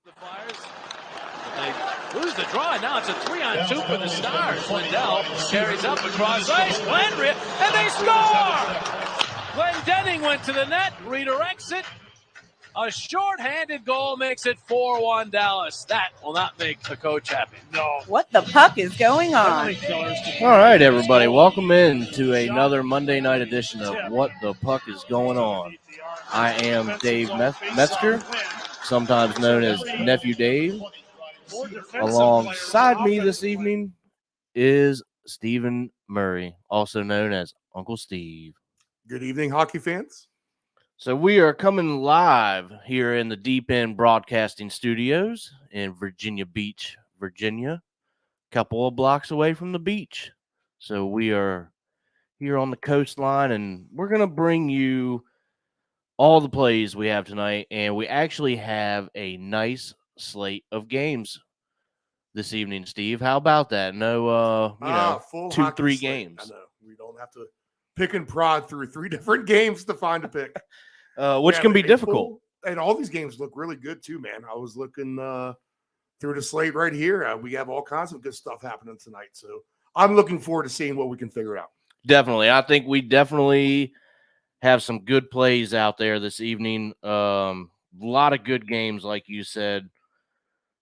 The Flyers, they lose the draw. Now it's a 3-on-2 for the Stars. Lindell carries up across ice. Glenn, and they score! Glendening went to the net, redirects it. A short-handed goal makes it 4-1 Dallas. That will not make the coach happy. No. What the puck is going on? All right, everybody. Welcome in to another Monday night edition of What the Puck is Going On. I am Dave Metzger, sometimes known as Nephew Dave. Alongside me this evening is Stephen Murray, also known as Uncle Steve. Good evening, hockey fans. So we are coming live here in the Deep End Broadcasting Studios in Virginia Beach, Virginia, a couple of blocks away from the beach. So we are here on the coastline, and we're going to bring you all the plays we have tonight, and we actually have a nice slate of games this evening, Steve. How about that? No, full 2-3 games. I know. We don't have to pick and prod through 3 different games to find a pick. Which can be difficult. And all these games look really good too, man. I was looking through the slate right here. We have all kinds of good stuff happening tonight. So I'm looking forward to seeing what we can figure out. Definitely. I think we definitely have some good plays out there this evening. A lot of good games, like you said.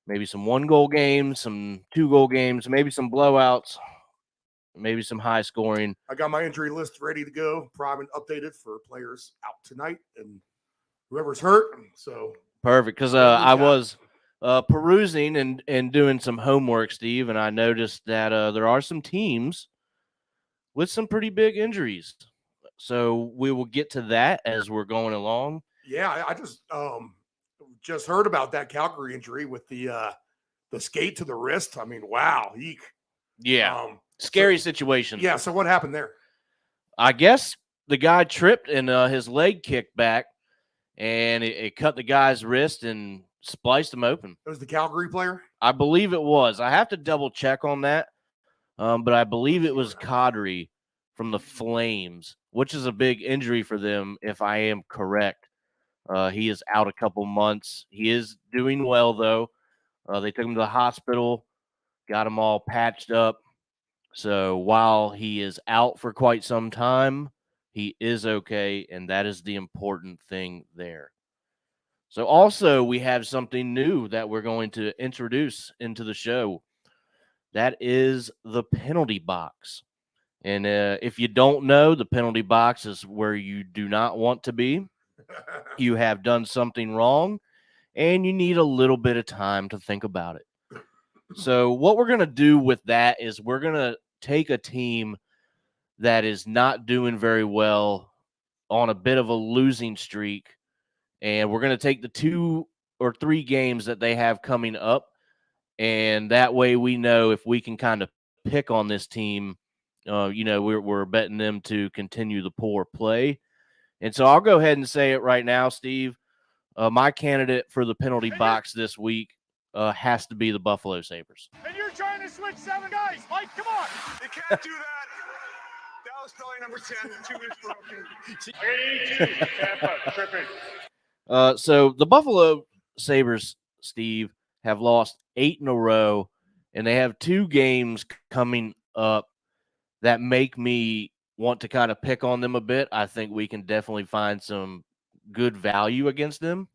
Maybe some 1-goal games, some 2-goal games, maybe some blowouts, maybe some high scoring. I got my injury list ready to go, primed and updated for players out tonight and whoever's hurt. So perfect, because I was perusing and doing some homework, Steve, and I noticed that there are some teams with some pretty big injuries. So we will get to that as we're going along. Yeah, I just heard about that Calgary injury with the skate to the wrist. I mean, wow. Eek. Yeah. Scary situation. Yeah, so what happened there? I guess the guy tripped and his leg kicked back, and it cut the guy's wrist and spliced him open. It was the Calgary player? I believe it was. I have to double check on that, but I believe it was Kadri from the Flames, which is a big injury for them, if I am correct. He is out a couple months. He is doing well, though. They took him to the hospital, got him all patched up. So while he is out for quite some time, he is okay, and that is the important thing there. So also we have something new that we're going to introduce into the show. That is the penalty box. And if you don't know, the penalty box is where you do not want to be. You have done something wrong, and you need a little bit of time to think about it. So what we're going to do with that is we're going to take a team that is not doing very well on a bit of a losing streak, and we're going to take the 2 or 3 games that they have coming up, and that way we know if we can kind of pick on this team. We're betting them to continue the poor play. And so I'll go ahead and say it right now, Steve. My candidate for the penalty box this week has to be the Buffalo Sabres. And you're trying to switch 7 guys. Mike, come on. You can't do that. That was probably number 10. 2 weeks broken. So the Buffalo Sabres, Steve, have lost 8 in a row, and they have 2 games coming up that make me want to kind of pick on them a bit. I think we can definitely find some good value against them.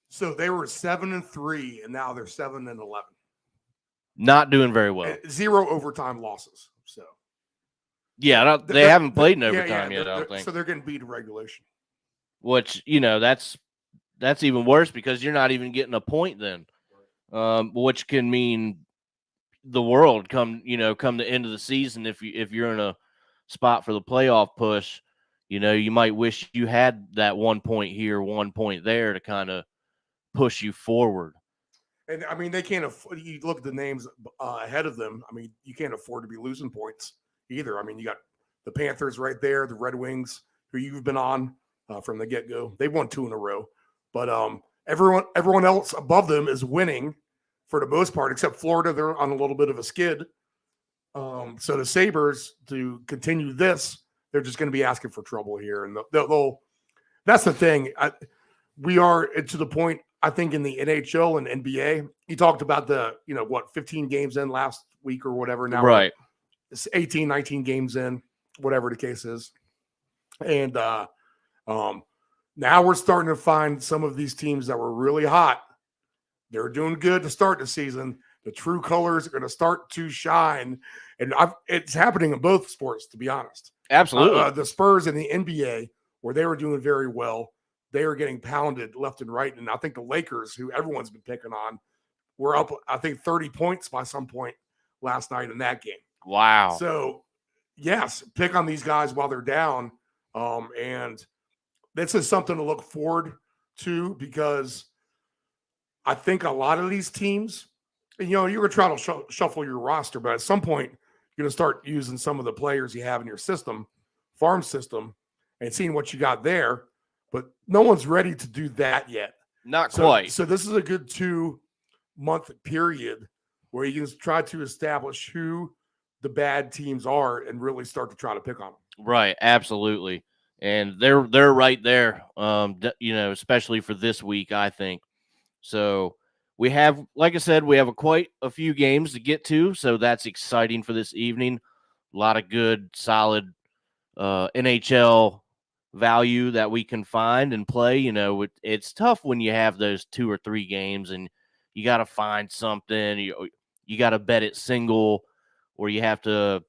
So they were 7-3, and now they're 7-11. Not doing very well. 0 overtime losses. So yeah, they haven't played in overtime yet, I don't think. So they're getting beat in regulation. Which, that's even worse because you're not even getting a point then, which can mean the world come the end of the season. If you're in a spot for the playoff push, you might wish you had that 1 point here, 1 point there to kind of push you forward. And I mean, they can't afford. You look at the names ahead of them. I mean, you can't afford to be losing points either. I mean, you got the Panthers right there, the Red Wings, who you've been on from the get-go. They've won 2 in a row, but everyone else above them is winning for the most part, except Florida. They're on a little bit of a skid. So the Sabres, to continue this, they're just going to be asking for trouble here, and they'll that's the thing. We are to the point I think in the NHL and NBA, you talked about the, 15 games in last week or whatever. Now Right. it's 18, 19 games in, whatever the case is. And now we're starting to find some of these teams that were really hot. They're doing good to start the season. The true colors are going to start to shine. And it's happening in both sports, to be honest. Absolutely. The Spurs in the NBA, where they were doing very well, they were getting pounded left and right. And I think the Lakers, who everyone's been picking on, were up, I think, 30 points by some point last night in that game. Wow. So, yes, pick on these guys while they're down. And this is something to look forward to, because I think a lot of these teams, you're going to try to shuffle your roster, but at some point, you're going to start using some of the players you have in your farm system, and seeing what you got there. But no one's ready to do that yet. Not quite. So this is a good 2-month period where you can try to establish who the bad teams are and really start to try to pick on them. Right, absolutely. And they're right there, especially for this week, I think. So we have, like I said, we have quite a few games to get to, so that's exciting for this evening. A lot of good, solid NHL value that we can find and play. It's tough when you have those 2 or 3 games and you got to find something. You got to bet it single, or you have to,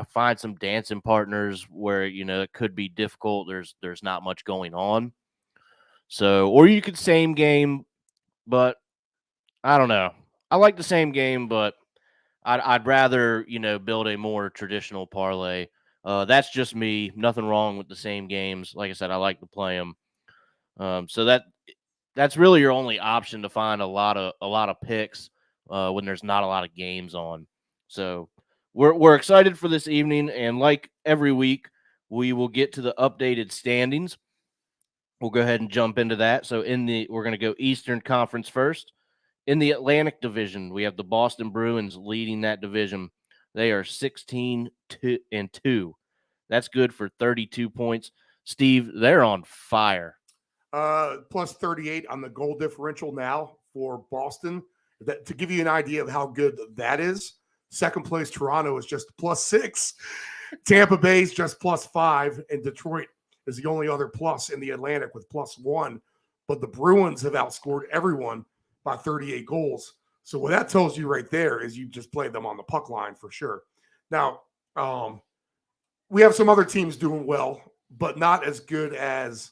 find some dancing partners where, it could be difficult. There's not much going on. So, or you could same game, but I don't know. I like the same game, but I'd rather, build a more traditional parlay. That's just me. Nothing wrong with the same games. Like I said, I like to play them. So that's really your only option to find a lot of picks when there's not a lot of games on. So we're excited for this evening, and like every week, we will get to the updated standings. We'll go ahead and jump into that. So we're going to go Eastern Conference first. In the Atlantic Division, we have the Boston Bruins leading that division. They are 16-2. That's good for 32 points. Steve, they're on fire. Plus 38 on the goal differential now for Boston. To give you an idea of how good that is, second place Toronto is just plus 6. Tampa Bay is just plus 5, and Detroit is the only other plus in the Atlantic with plus 1. But the Bruins have outscored everyone by 38 goals. So what that tells you right there is you just play them on the puck line for sure. Now, we have some other teams doing well, but not as good as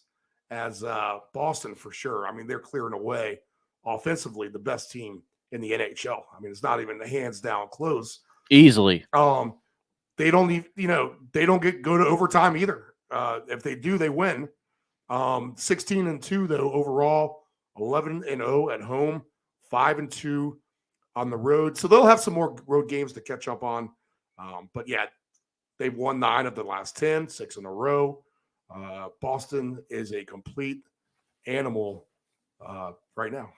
Boston for sure. I mean, they're clearing away offensively the best team in the NHL. I mean, it's not even the hands down close. Easily. They don't go to overtime either. If they do, they win. 16-2 though overall, 11-0 at home, 5-2 on the road. So they'll have some more road games to catch up on. But yeah, they've won 9 of the last 10, 6 in a row. Boston is a complete animal right now.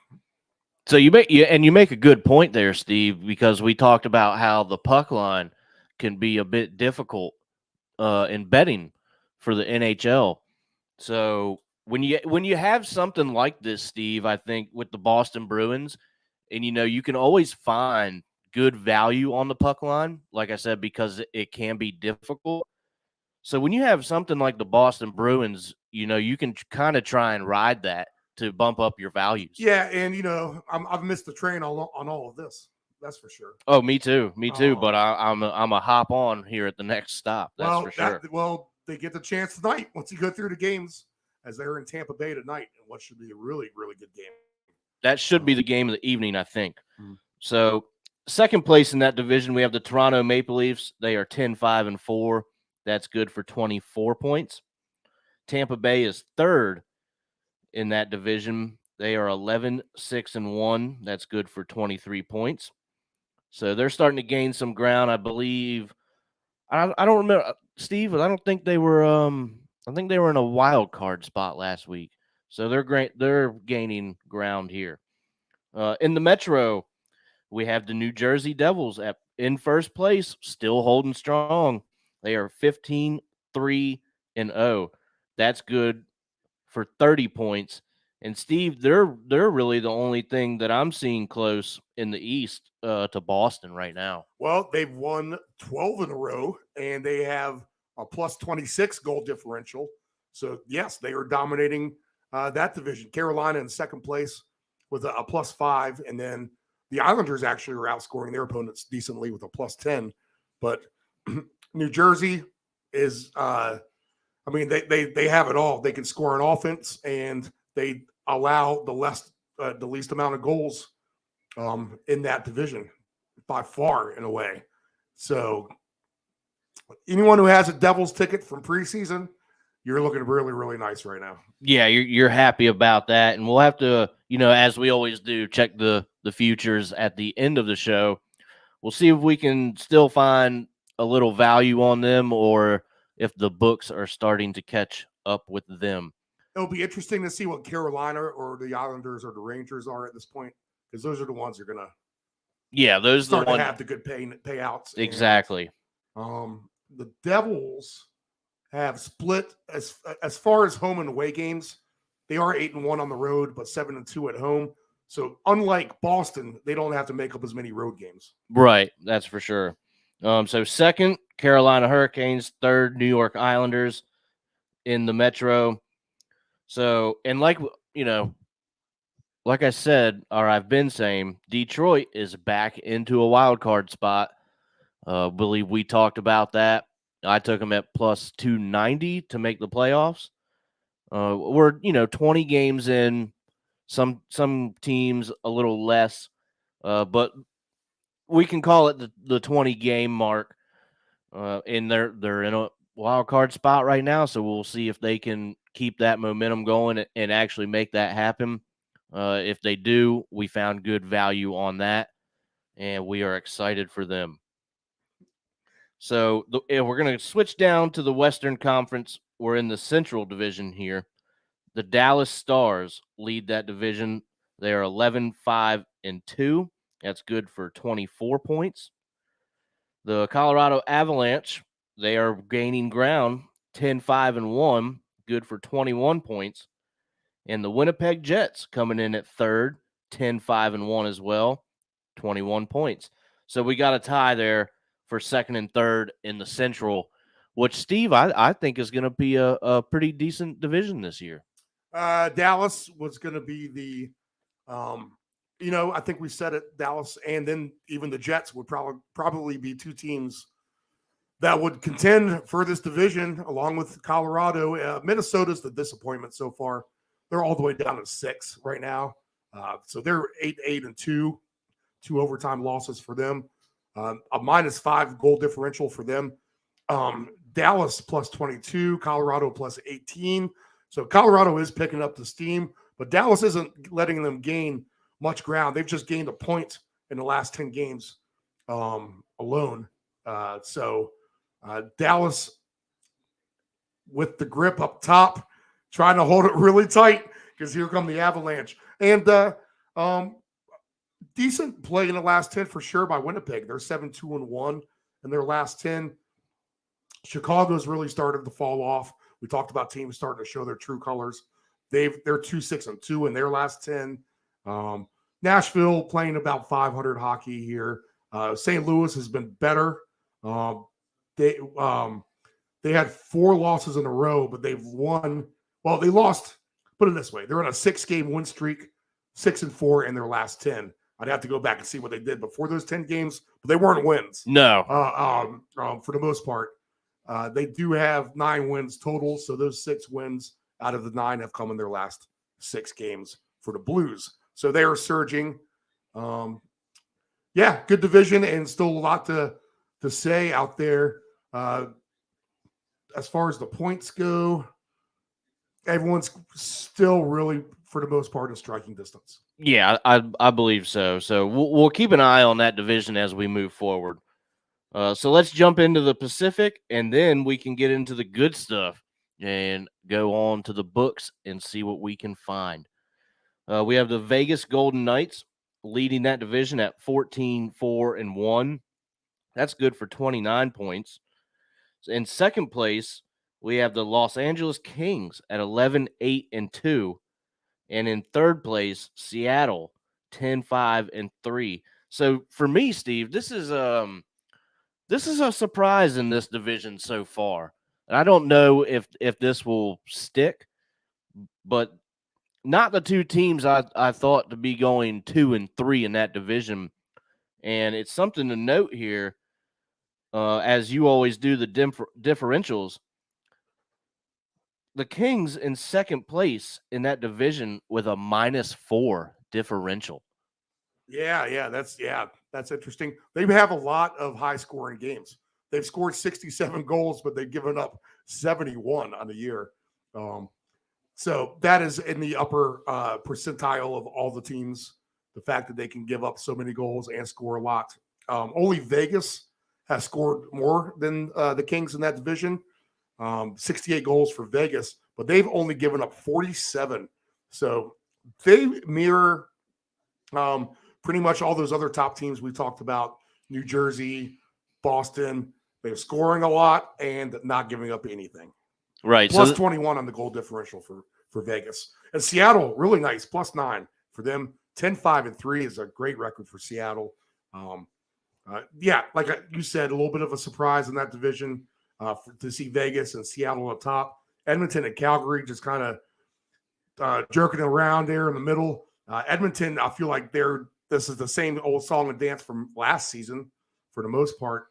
So you make a good point there, Steve, because we talked about how the puck line can be a bit difficult in betting for the NHL. So when you have something like this, Steve, I think with the Boston Bruins, and you can always find good value on the puck line, like I said, because it can be difficult. So when you have something like the Boston Bruins, you can kind of try and ride that to bump up your values. Yeah, and I've missed the train on all of this. That's for sure. Oh, me too. But I'm a hop on here at the next stop. That's for sure. They get the chance tonight once you go through the games, as they're in Tampa Bay tonight, and what should be a really, really good game. That should be the game of the evening, I think. So second place in that division, we have the Toronto Maple Leafs. They are 10-5-4. That's good for 24 points. Tampa Bay is third in that division. They are 11-6-1. That's good for 23 points. So they're starting to gain some ground, I believe. I don't remember, Steve. I don't think they were. I think they were in a wild card spot last week. So they're great. They're gaining ground here. In the Metro, we have the New Jersey Devils in first place, still holding strong. They are 15-3-0. That's good for 30 points. And Steve, they're really the only thing that I'm seeing close in the East to Boston right now. Well, they've won 12 in a row, and they have a plus 26 goal differential. So, yes, they are dominating that division. Carolina in second place with a plus 5, and then the Islanders actually are outscoring their opponents decently with a plus 10. But New Jersey is, they have it all. They can score on offense, and they allow the least amount of goals in that division by far, in a way. So anyone who has a Devils ticket from preseason, you're looking really, really nice right now. Yeah, you're happy about that. And we'll have to, as we always do, check the futures at the end of the show. We'll see if we can still find a little value on them or if the books are starting to catch up with them. It'll be interesting to see what Carolina or the Islanders or the Rangers are at this point, because those are the ones that are going to start to have the good payouts. Exactly. And, the Devils have split as far as home and away games. They are 8-1 on the road, but 7-2 at home. So unlike Boston, they don't have to make up as many road games. Right, that's for sure. So second, Carolina Hurricanes. Third, New York Islanders in the Metro. So, and like I said, or I've been saying, Detroit is back into a wild card spot. Believe we talked about that. I took them at plus 290 to make the playoffs. We're 20 games in. Some teams a little less, but we can call it the 20 game mark. And they're in a wild card spot right now, so we'll see if they can keep that momentum going and actually make that happen. If they do, we found good value on that, and we are excited for them. So we're going to switch down to the Western Conference. We're in the Central Division here. The Dallas Stars lead that division. They are 11-5-2. That's good for 24 points. The Colorado Avalanche, they are gaining ground, 10-5-1, good for 21 points. And the Winnipeg Jets coming in at third, 10-5-1 as well, 21 points. So we got a tie there for second and third in the Central, which, Steve, I think is going to be a pretty decent division this year. Dallas was going to be the, I think we said it, Dallas, and then even the Jets would probably be two teams that would contend for this division along with Colorado. Minnesota's the disappointment so far. They're all the way down to 6 right now. So they're 8-8-2, 2 overtime losses for them. A -5 goal differential for them. Dallas plus 22, Colorado plus 18. So Colorado is picking up the steam, but Dallas isn't letting them gain much ground. They've just gained a point in the last 10 games alone. So Dallas with the grip up top, trying to hold it really tight because here come the Avalanche. And decent play in the last 10 for sure by Winnipeg. They're 7-2-1 in their last 10. Chicago's really started to fall off. We talked about teams starting to show their true colors. They're 2-6-2 in their last 10. Nashville playing about 500 hockey here. St. Louis has been better. They had 4 losses in a row, but they've won. Well, they lost. Put it this way: they're on a 6-game win streak, 6-4 in their last 10. I'd have to go back and see what they did before those 10 games, but they weren't wins. No. For the most part. They do have 9 wins total, so those 6 wins out of the 9 have come in their last 6 games for the Blues. So they are surging. Good division and still a lot to say out there. As far as the points go, everyone's still really, for the most part, in striking distance. Yeah, I believe so. So we'll keep an eye on that division as we move forward. So let's jump into the Pacific, and then we can get into the good stuff and go on to the books and see what we can find. We have the Vegas Golden Knights leading that division at 14-4-1. That's good for 29 points. In second place, we have the Los Angeles Kings at 11-8-2. And in third place, Seattle, 10-5-3. So for me, Steve, this is a surprise in this division so far. And I don't know if this will stick, but not the two teams I thought to be going 2-3 in that division. And it's something to note here, as you always do the differentials. The Kings in second place in that division with a -4 differential. Yeah, that's interesting. They have a lot of high scoring games. They've scored 67 goals, but they've given up 71 on the year. So that is in the upper percentile of all the teams. The fact that they can give up so many goals and score a lot. Only Vegas has scored more than the Kings in that division. 68 goals for Vegas, but they've only given up 47. So they mirror pretty much all those other top teams we talked about. New Jersey, Boston. They're scoring a lot and not giving up anything. Right. Plus 21 on the goal differential for Vegas. And Seattle, really nice, +9 for them. 10-5-3 is a great record for Seattle. Like you said, a little bit of a surprise in that division to see Vegas and Seattle on top. Edmonton and Calgary just kind of jerking around there in the middle. Edmonton, I feel like this is the same old song and dance from last season for the most part.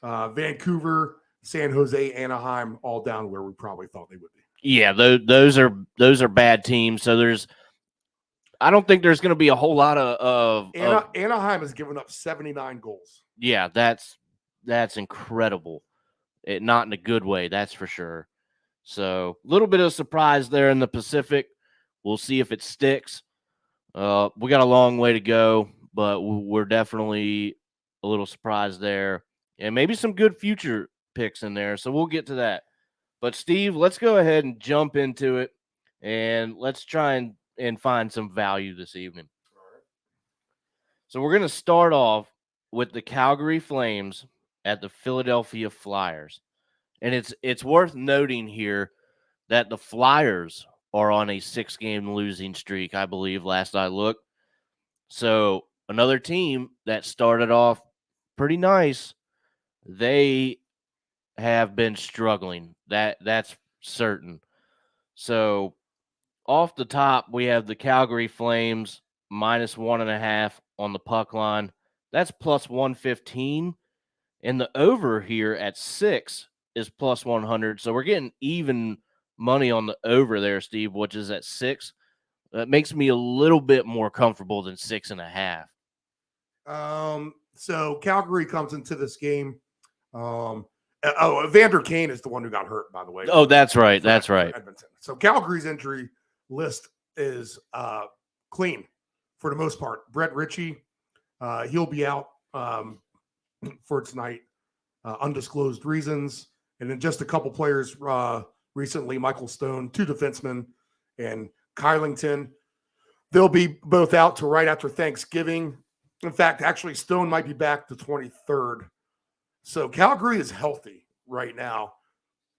Vancouver, San Jose, Anaheim, all down where we probably thought they would be. Yeah, those are bad teams. So I don't think there's going to be a whole lot of Anaheim has given up 79 goals. Yeah, that's incredible. Not in a good way, that's for sure. So a little bit of surprise there in the Pacific. We'll see if it sticks. We got a long way to go, but we're definitely a little surprised there. And maybe some good future picks in there. So we'll get to that. But, Steve, let's go ahead and jump into it, and let's try and find some value this evening. All right. So we're going to start off with the Calgary Flames at the Philadelphia Flyers. And it's worth noting here that the Flyers are on a 6-game losing streak, I believe, last I looked. So another team that started off pretty nice, they have been struggling. That's certain. So off the top, we have the Calgary Flames -1.5 on the puck line. That's +115. And the over here at 6 is +100. So we're getting even money on the over there, Steve, which is at 6. That makes me a little bit more comfortable than 6.5. So Calgary comes into this game. Evander Kane is the one who got hurt, by the way. Oh, that's right. That's right. Edmonton. So Calgary's injury list is clean for the most part. Brett Ritchie, he'll be out for tonight, undisclosed reasons. And then just a couple players recently, Michael Stone, 2 defensemen, and Kylington. They'll be both out to right after Thanksgiving. In fact, actually, Stone might be back the 23rd. So Calgary is healthy right now.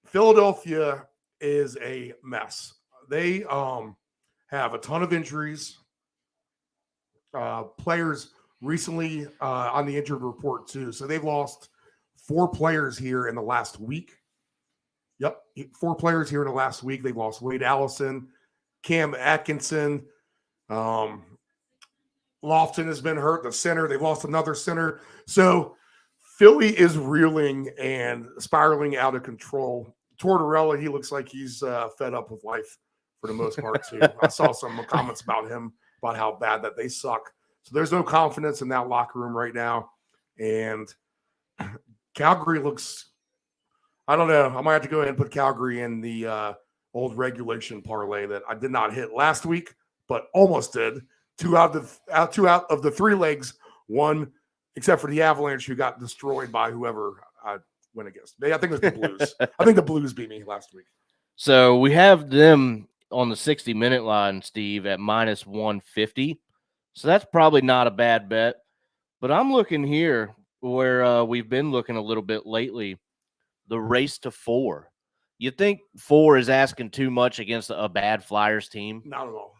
Philadelphia is a mess. They have a ton of injuries. Players recently on the injured report too. So they've lost 4 players here in the last week. Yep, 4 players here in the last week. They've lost Wade Allison, Cam Atkinson. Lofton has been hurt, the center. They've lost another center. So Philly is reeling and spiraling out of control. Tortorella, he looks like he's fed up with life for the most part, too. I saw some comments about him, about how bad that they suck. So there's no confidence in that locker room right now. And Calgary looks, I don't know. I might have to go ahead and put Calgary in the old regulation parlay that I did not hit last week, but almost did. 2 out of the 3 legs won, except for the Avalanche, who got destroyed by whoever I went against. I think it was the Blues. I think the Blues beat me last week. So we have them on the 60-minute line, Steve, at -150. So that's probably not a bad bet. But I'm looking here where we've been looking a little bit lately, the race to 4. You think 4 is asking too much against a bad Flyers team? Not at all.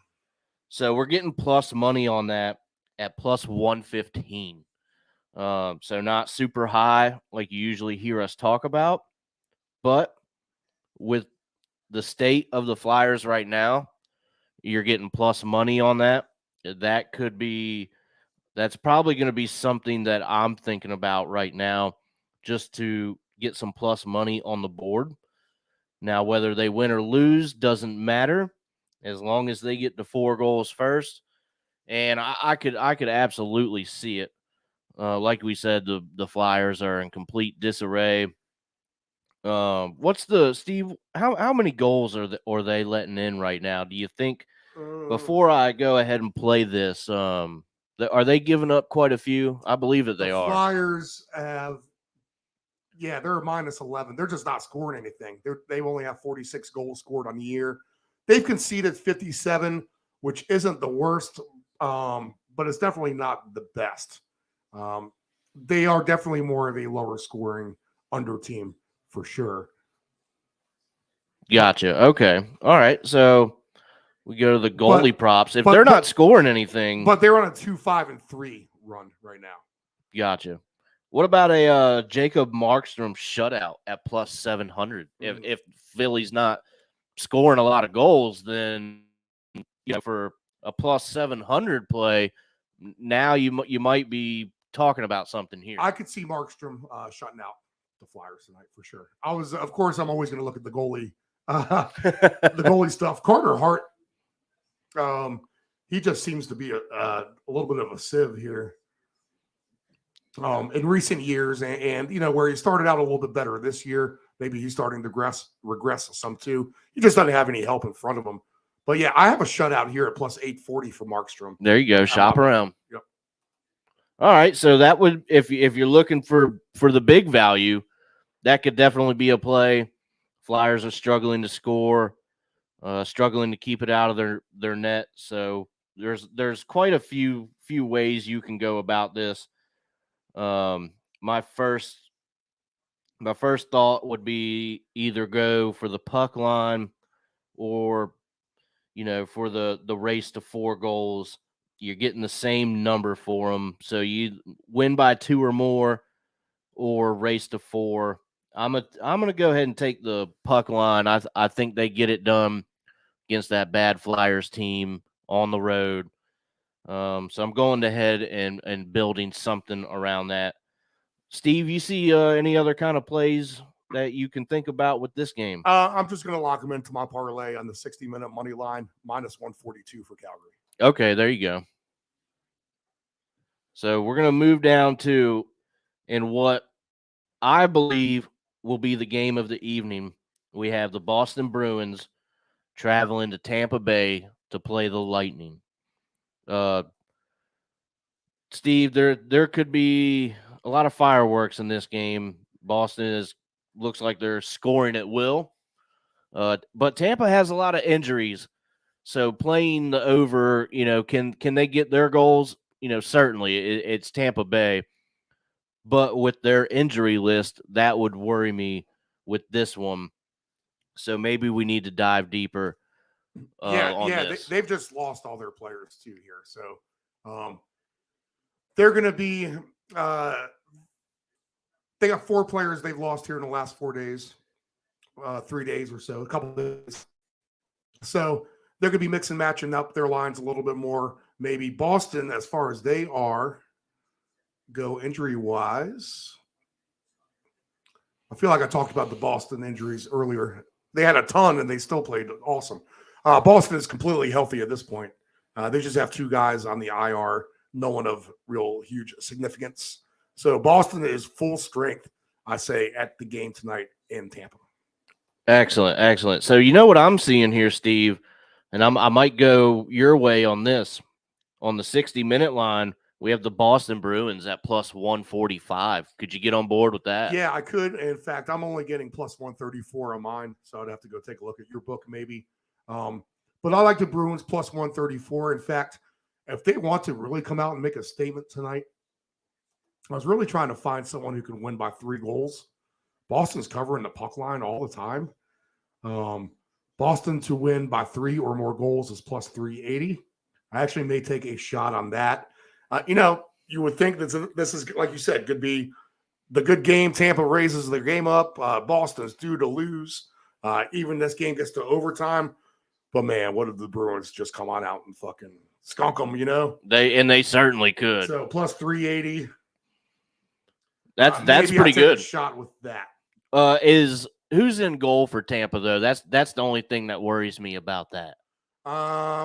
So we're getting plus money on that at plus 115. So not super high like you usually hear us talk about, but with the state of the Flyers right now, you're getting plus money on that. That's probably going to be something that I'm thinking about right now, just to get some plus money on the board. Now, whether they win or lose doesn't matter, as long as they get to 4 goals first. And I could absolutely see it. Like we said, the Flyers are in complete disarray. What's the Steve? How many goals are they letting in right now? Do you think? Before I go ahead and play this, are they giving up quite a few? I believe that they are. Flyers have, yeah, they're a minus 11. They're just not scoring anything. They only have 46 goals scored on the year. They've conceded 57, which isn't the worst, but it's definitely not the best. They are definitely more of a lower scoring under team for sure. Gotcha. Okay. All right. So we go to the goalie props. If they're not scoring anything, but they're on a 2-5-3 run right now. Gotcha. What about a Jacob Markstrom shutout at plus 700? If Philly's not scoring a lot of goals, then for a plus 700 play, now you might be talking about something here. I could see Markstrom shutting out the Flyers tonight for sure. Of course, I'm always going to look at the goalie, the goalie stuff. Carter Hart, he just seems to be a little bit of a sieve here. In recent years, and where he started out a little bit better this year, maybe he's starting to regress some too. He just doesn't have any help in front of him. But yeah, I have a shutout here at plus 840 for Markstrom. There you go. Shop around. Yep. All right, so that would, if you're looking for the big value, that could definitely be a play. Flyers are struggling to score, struggling to keep it out of their net. So there's quite a few ways you can go about this. My first thought would be either go for the puck line or, for the race to 4 goals. You're getting the same number for them. So you win by 2 or more or race to 4. I'm going to go ahead and take the puck line. I think they get it done against that bad Flyers team on the road. So I'm going ahead and building something around that. Steve, you see any other kind of plays that you can think about with this game? I'm just going to lock them into my parlay on the 60-minute money line, minus 142 for Calgary. Okay, there you go. So we're going to move down to, in what I believe will be the game of the evening, we have the Boston Bruins traveling to Tampa Bay to play the Lightning. Steve, there could be a lot of fireworks in this game. Boston looks like they're scoring at will. But Tampa has a lot of injuries. So playing the over, can they get their goals? Certainly it's Tampa Bay. But with their injury list, that would worry me with this one. So maybe we need to dive deeper on this. They've just lost all their players too here. So they're going to be they got 4 players they've lost here in the last 4 days, 3 days or so, a couple of days. So they're going to be mixing, matching up their lines a little bit more. Maybe Boston, as far as they go injury-wise, I feel like I talked about the Boston injuries earlier. They had a ton, and they still played awesome. Boston is completely healthy at this point. They just have 2 guys on the IR, no one of real huge significance. So Boston is full strength, I say, at the game tonight in Tampa. Excellent, excellent. So you know what I'm seeing here, Steve, and I might go your way on this. On the 60-minute line, we have the Boston Bruins at plus 145. Could you get on board with that? Yeah, I could. In fact, I'm only getting plus 134 on mine, so I'd have to go take a look at your book maybe. But I like the Bruins plus 134. In fact, if they want to really come out and make a statement tonight, I was really trying to find someone who can win by 3 goals. Boston's covering the puck line all the time. Boston to win by 3 or more goals is plus 380. I actually may take a shot on that. You would think that this is, like you said, could be the good game. Tampa raises their game up. Boston's due to lose. Even this game gets to overtime. But, man, what if the Bruins just come on out and fucking skunk them, They certainly could. So, plus 380. That's maybe pretty good. A shot with that. Who's in goal for Tampa, though? That's the only thing that worries me about that.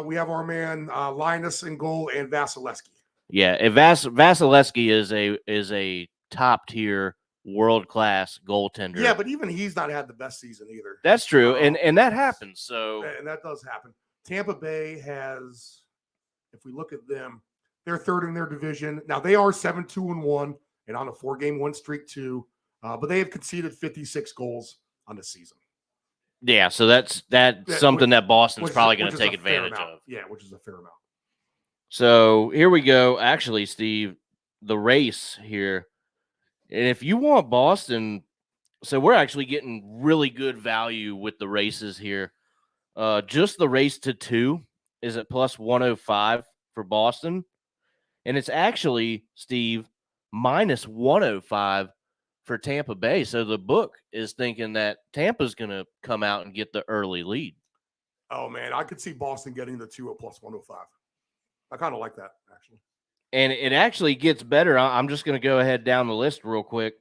We have our man Linus in goal and Vasilevsky. Yeah, if Vasilevsky is a top tier, world class goaltender. Yeah, but even he's not had the best season either. That's true, and that happens. So and that does happen. Tampa Bay has, if we look at them, they're third in their division. Now they are 7-2-1 and on a 4-game win streak too, but they have conceded 56 goals on the season. Yeah, so that's something that Boston's probably going to take advantage of. Yeah, which is a fair amount. So here we go. Actually, Steve, the race here. And if you want Boston, so we're actually getting really good value with the races here. Just the race to 2 is at plus 105 for Boston. And it's actually, Steve, minus 105 for Tampa Bay. So the book is thinking that Tampa's going to come out and get the early lead. Oh, man, I could see Boston getting the 2 at plus 105. I kind of like that, actually. And it actually gets better. I'm just going to go ahead down the list real quick.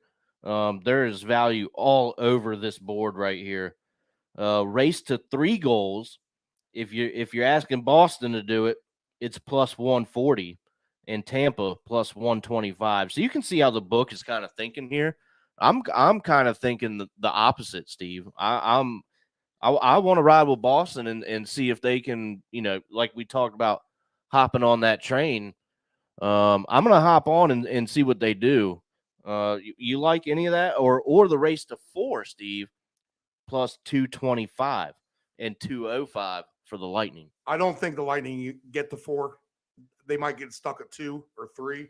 There is value all over this board right here. Race to 3 goals. If you're asking Boston to do it, it's plus 140, and Tampa plus 125. So you can see how the book is kind of thinking here. I'm kind of thinking the opposite, Steve. I want to ride with Boston and see if they can, like we talked about, hopping on that train. I'm going to hop on and see what they do. You like any of that? Or the race to 4, Steve, plus 225 and 205 for the Lightning. I don't think the Lightning get the 4. They might get stuck at 2 or 3.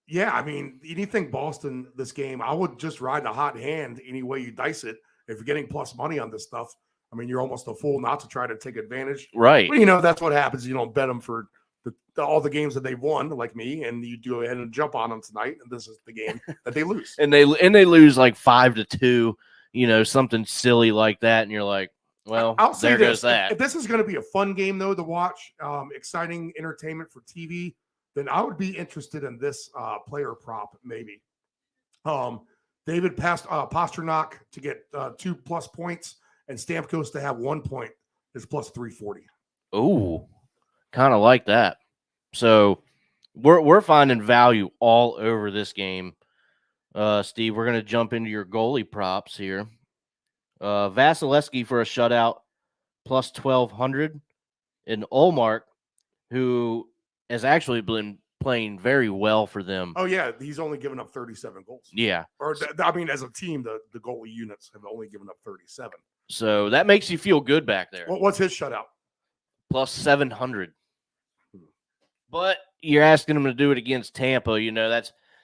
Yeah, I mean, you think Boston this game, I would just ride the hot hand any way you dice it. If you're getting plus money on this stuff, I mean, you're almost a fool not to try to take advantage. Right. But, that's what happens. You don't bet them for all the games that they've won, like me, and you go ahead and jump on them tonight, and this is the game that they lose. and they lose like 5-2, something silly like that, and you're like, well, I'll say there this. goes that. If this is going to be a fun game, though, to watch, exciting entertainment for TV, then I would be interested in this player prop, maybe. David Pastrnak to get 2+ points, and Stamkos to have 1 point is plus 340. Ooh, kind of like that. So we're finding value all over this game. Steve, we're going to jump into your goalie props here. Vasilevsky for a shutout, plus 1,200. And Ullmark, who has actually been playing very well for them. Oh, yeah. He's only given up 37 goals. Yeah. Or, as a team, the goalie units have only given up 37. So that makes you feel good back there. What's his shutout? Plus 700. But you're asking them to do it against Tampa.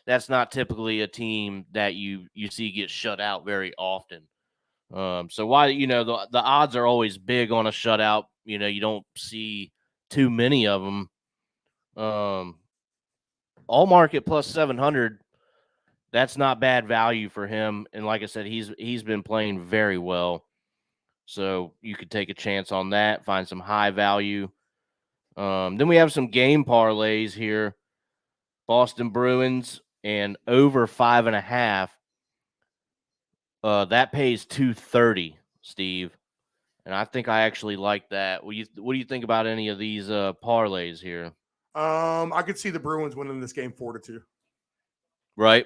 That's not typically a team that you see get shut out very often. So why, the odds are always big on a shutout. You don't see too many of them. All market plus 700. That's not bad value for him. And like I said, he's been playing very well. So you could take a chance on that, find some high value. Then we have some game parlays here. Boston Bruins and over 5.5. That pays 230, Steve. And I think I actually like that. What do you think about any of these parlays here? I could see the Bruins winning this game 4-2. Right.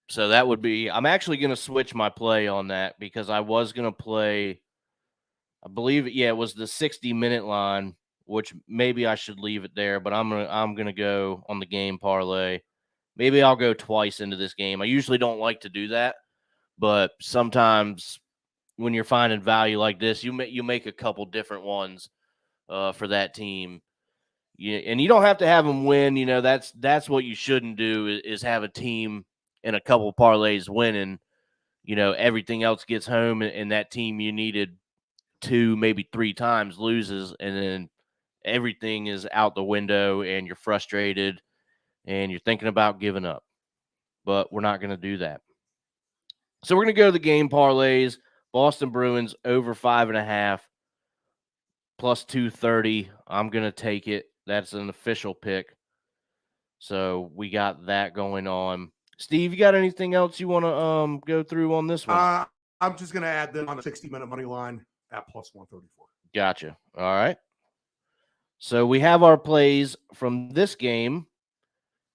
So that would be. I'm actually going to switch my play on that because I was going to play. I believe it was the 60-minute line, which maybe I should leave it there, but I'm gonna go on the game parlay. Maybe I'll go twice into this game. I usually don't like to do that, but sometimes when you're finding value like this, you make a couple different ones for that team. And you don't have to have them win. That's what you shouldn't do is have a team and a couple parlays winning. Everything else gets home, and that team you needed 2, maybe 3 times loses, and then everything is out the window and you're frustrated and you're thinking about giving up. But we're not going to do that. So we're going to go to the game parlays. Boston Bruins over 5.5 plus 230. I'm going to take it. That's an official pick. So we got that going on. Steve, you got anything else you want to go through on this one? I'm just going to add them on a 60-minute money line at plus 134. Gotcha. All right. So we have our plays from this game,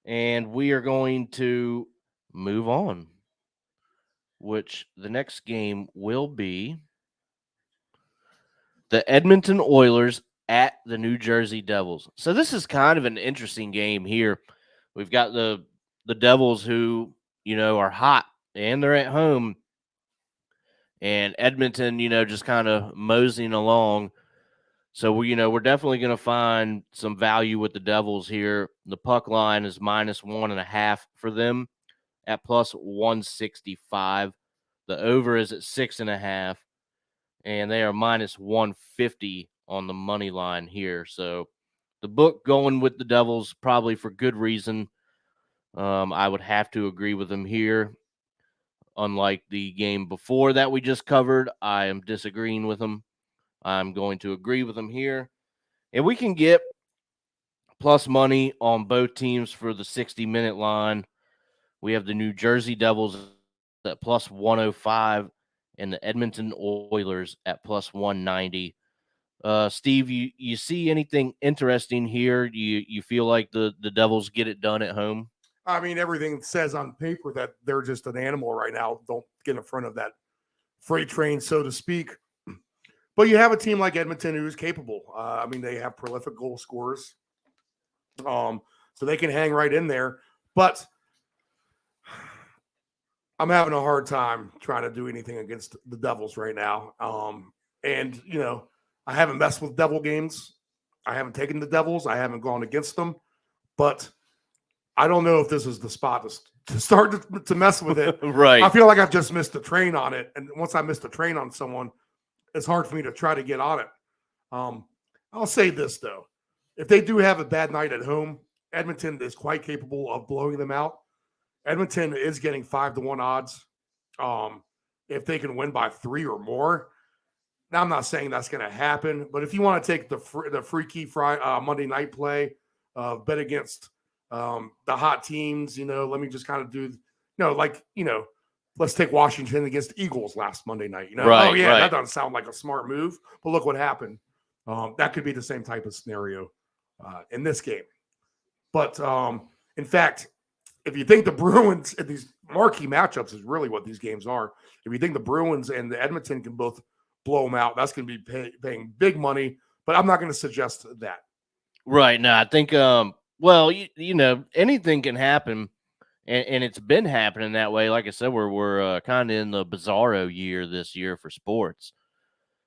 and we are going to move on, which the next game will be the Edmonton Oilers at the New Jersey Devils. So this is kind of an interesting game here. We've got the Devils who, are hot and they're at home, and Edmonton, just kind of moseying along. So we're definitely going to find some value with the Devils here. The puck line is -1.5 for them at plus 165. The over is at 6.5, and they are -150 on the money line here. So the book going with the Devils probably for good reason. I would have to agree with them here. Unlike the game before that we just covered, I am disagreeing with them. I'm going to agree with them here. And we can get plus money on both teams for the 60-minute line. We have the New Jersey Devils at plus 105 and the Edmonton Oilers at plus 190. Steve, you see anything interesting here? You feel like the Devils get it done at home? I mean, everything says on paper that they're just an animal right now. Don't get in front of that freight train, so to speak. But you have a team like Edmonton who's capable. I mean, they have prolific goal scorers, so they can hang right in there. But I'm having a hard time trying to do anything against the Devils right now. And, I haven't messed with Devil games. I haven't taken the Devils. I haven't gone against them. But I don't know if this is the spot to start to mess with it. Right. I feel like I've just missed the train on it. And once I miss the train on someone, it's hard for me to try to get on it. I'll say this, though. If they do have a bad night at home, Edmonton is quite capable of blowing them out. Edmonton is getting 5-1 odds. If they can win by 3 or more. Now, I'm not saying that's going to happen, but if you want to take the freaky Monday night play, bet against the hot teams, let me just kind of do, let's take Washington against the Eagles last Monday night. Right, right. That doesn't sound like a smart move, but look what happened. That could be the same type of scenario in this game. But in fact, if you think the Bruins, these marquee matchups is really what these games are. If you think the Bruins and the Edmonton can both blow them out, that's going to be paying big money. But I'm not going to suggest that. Right. No, I think, anything can happen. And it's been happening that way. Like I said, we're kind of in the bizarro year this year for sports.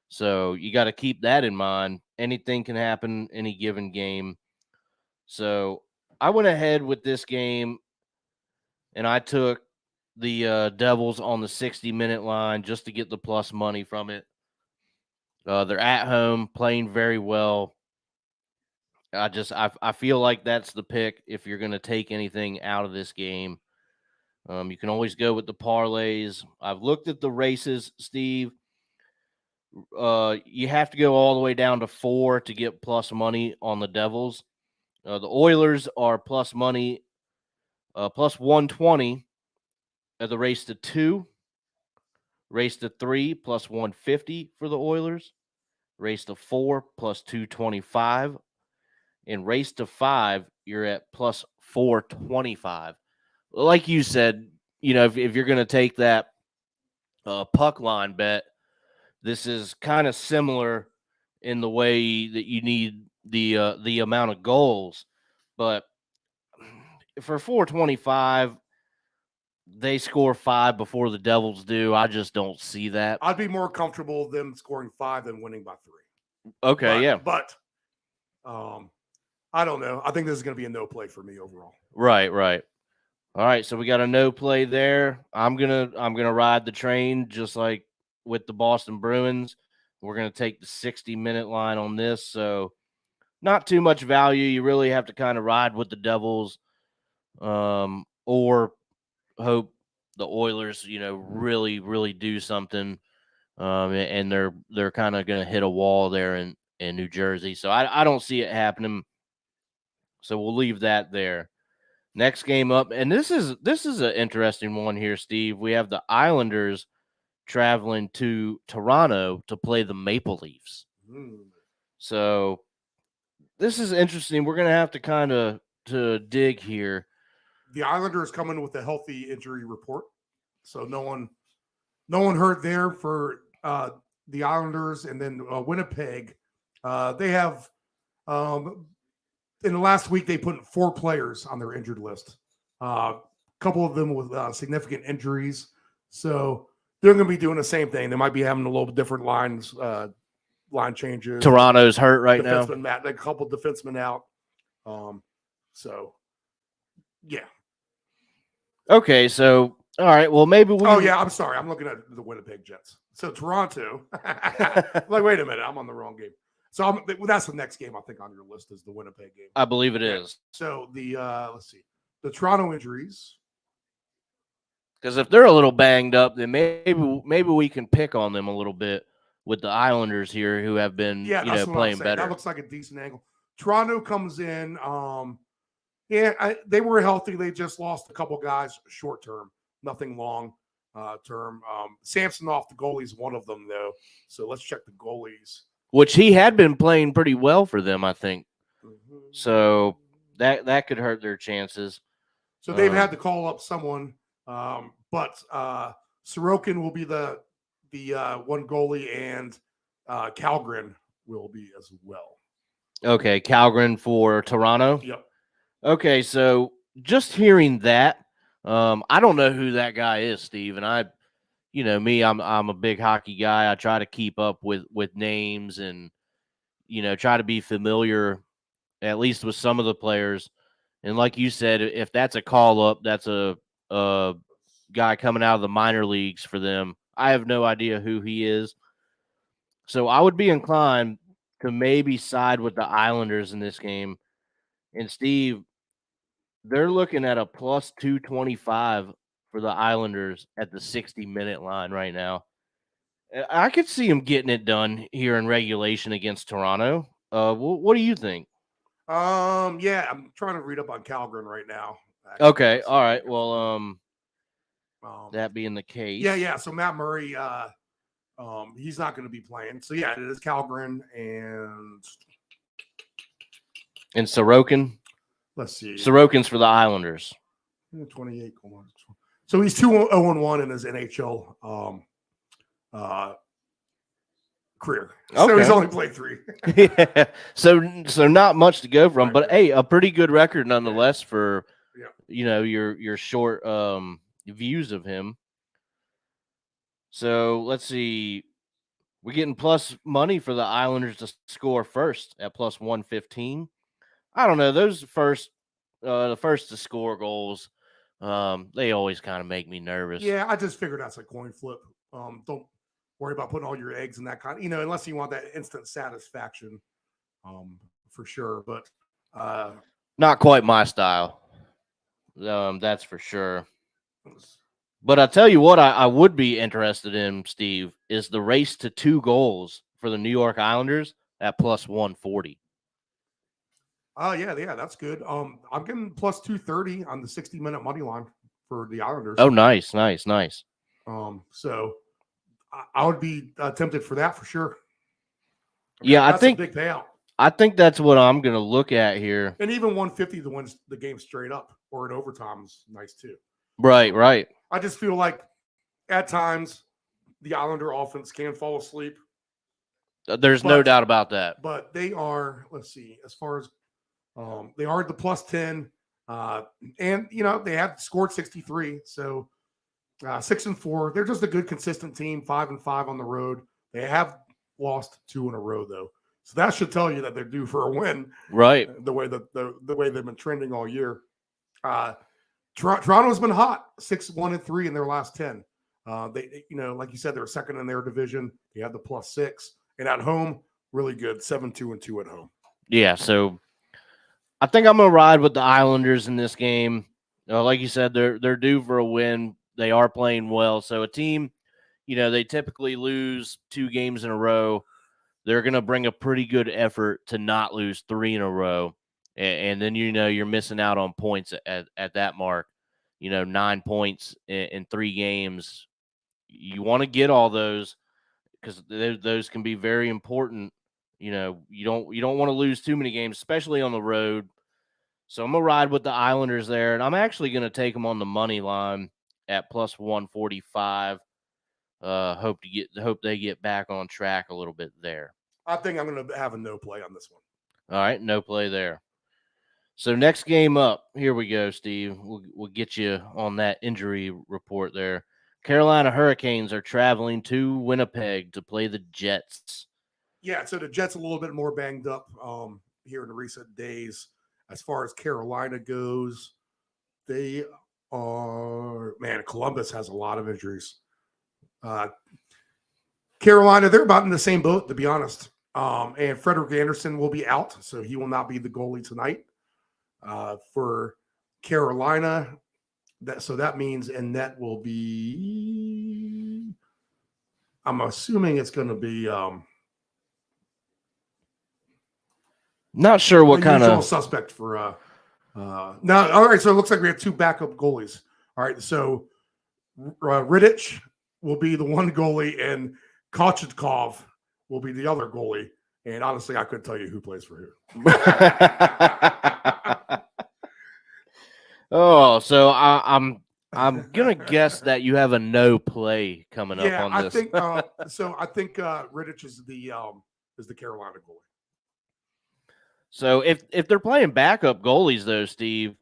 So you got to keep that in mind. Anything can happen any given game. So I went ahead with this game, and I took the Devils on the 60-minute line just to get the plus money from it. They're at home, playing very well. I feel like that's the pick if you're going to take anything out of this game. You can always go with the parlays. I've looked at the races, Steve. You have to go all the way down to 4 to get plus money on the Devils. The Oilers are plus money, plus 120 at the race to 2. Race to 3, plus 150 for the Oilers. Race to 4, plus 225. And race to 5, you're at plus 425. Like you said, if you're going to take that puck line bet, this is kind of similar in the way that you need the amount of goals. But for 425, they score 5 before the Devils do. I just don't see that. I'd be more comfortable them scoring 5 than winning by 3. Okay, But I don't know. I think this is going to be a no play for me overall. Right. All right, so we got a no play there. I'm gonna ride the train just like with the Boston Bruins. We're gonna take the 60-minute line on this. So not too much value. You really have to kind of ride with the Devils, or hope the Oilers, really, really do something. And they're kind of going to hit a wall there in New Jersey. So I don't see it happening. So we'll leave that there. Next game up, and this is an interesting one here, Steve. We have the Islanders traveling to Toronto to play the Maple Leafs. So this is interesting. We're going to have to kind of dig here. The Islanders coming with a healthy injury report, so no one hurt there for the Islanders. And then Winnipeg, they have in the last week they put 4 players on their injured list. A couple of them with significant injuries, so they're going to be doing the same thing. They might be having a little different line changes. Toronto's hurt right now. A couple defensemen out. So yeah. Okay, so all right. Well, maybe we. Oh yeah, I'm sorry. I'm looking at the Winnipeg Jets. So Toronto. Like, wait a minute, I'm on the wrong game. So that's the next game I think on your list is the Winnipeg game. I believe it is. So the let's see, the Toronto injuries. Because if they're a little banged up, then maybe we can pick on them a little bit with the Islanders here, who have been playing better. That looks like a decent angle. Toronto comes in. They were healthy. They just lost a couple guys short term, nothing long term. Samsonov, the goalie, is one of them though. So let's check the goalies. Which he had been playing pretty well for them, I think. Mm-hmm. So that could hurt their chances. So they've had to call up someone, but Sorokin will be the one goalie, and Kalgren will be as well. Okay, Kalgren for Toronto. Yep. Okay, so just hearing that, I don't know who that guy is, Steve, and I'm a big hockey guy. I try to keep up with names and try to be familiar at least with some of the players. And like you said, if that's a call up, that's a guy coming out of the minor leagues for them. I have no idea who he is. So I would be inclined to maybe side with the Islanders in this game. And Steve, they're looking at a plus 225 for the Islanders at the 60-minute line right now. I could see them getting it done here in regulation against Toronto. What do you think? Yeah, I'm trying to read up on Kalgren right now. Okay, all right. Well, that being the case, yeah. So Matt Murray, he's not going to be playing. So yeah, it is Kalgren and Sorokin. Let's see. Sorokin's for the Islanders. 28. So he's 2-0-1 in his NHL career. So okay. He's only played 3. Yeah. So not much to go from, but hey, a pretty good record nonetheless for your short views of him. So let's see. We're getting plus money for the Islanders to score first at plus 115. I don't know. Those the first to score goals, they always kind of make me nervous. Yeah, I just figured that's a coin flip. Don't worry about putting all your eggs in that kind, unless you want that instant satisfaction, for sure. But not quite my style. That's for sure. But I tell you what, I would be interested in, Steve, is the race to 2 goals for the New York Islanders at plus 140. Yeah, that's good. I'm getting plus 230 on the 60-minute money line for the Islanders. Oh, nice. So I would be tempted for that for sure. I think a big payout. I think that's what I'm going to look at here. And even 150 to win the game straight up or in overtime is nice too. Right. I just feel like at times the Islander offense can fall asleep. There's no doubt about that. But they are, let's see, as far as they are the plus 10, and they have scored 63. So 6-4. They're just a good, consistent team. 5-5 on the road. They have lost 2 in a row though, so that should tell you that they're due for a win. Right. The way they've been trending all year. Toronto's been hot. 6-1-3 in their last 10. They like you said, they're second in their division. They have the plus 6, and at home, really good. 7-2-2 at home. Yeah, so I think I'm gonna ride with the Islanders in this game. Like you said, they're due for a win. They are playing well. So a team, they typically lose 2 games in a row. They're gonna bring a pretty good effort to not lose 3 in a row, and then you're missing out on points at that mark. 9 points in 3 games. You want to get all those because those can be very important. You don't want to lose too many games, especially on the road. So I'm gonna ride with the Islanders there, and I'm actually gonna take them on the money line at plus 145. Hope they get back on track a little bit there. I think I'm going to have a no play on this one. All right, no play there. So next game up, here we go, Steve. We'll get you on that injury report there. Carolina Hurricanes are traveling to Winnipeg to play the Jets. Yeah, so the Jets a little bit more banged up here in recent days. As far as Carolina goes, they are, Columbus has a lot of injuries. Carolina, they're about in the same boat, to be honest. And Frederick Anderson will be out, so he will not be the goalie tonight. For Carolina, that means in net will be, I'm assuming it's going to be not sure what kind of suspect for now. All right, so it looks like we have 2 backup goalies. All right, so Rittich will be the one goalie and Kochetkov will be the other goalie. And honestly, I couldn't tell you who plays for who. Oh, so I'm gonna guess that you have a no play coming up on this. I think I think Rittich is the Carolina goalie. So if they're playing backup goalies though, Steve,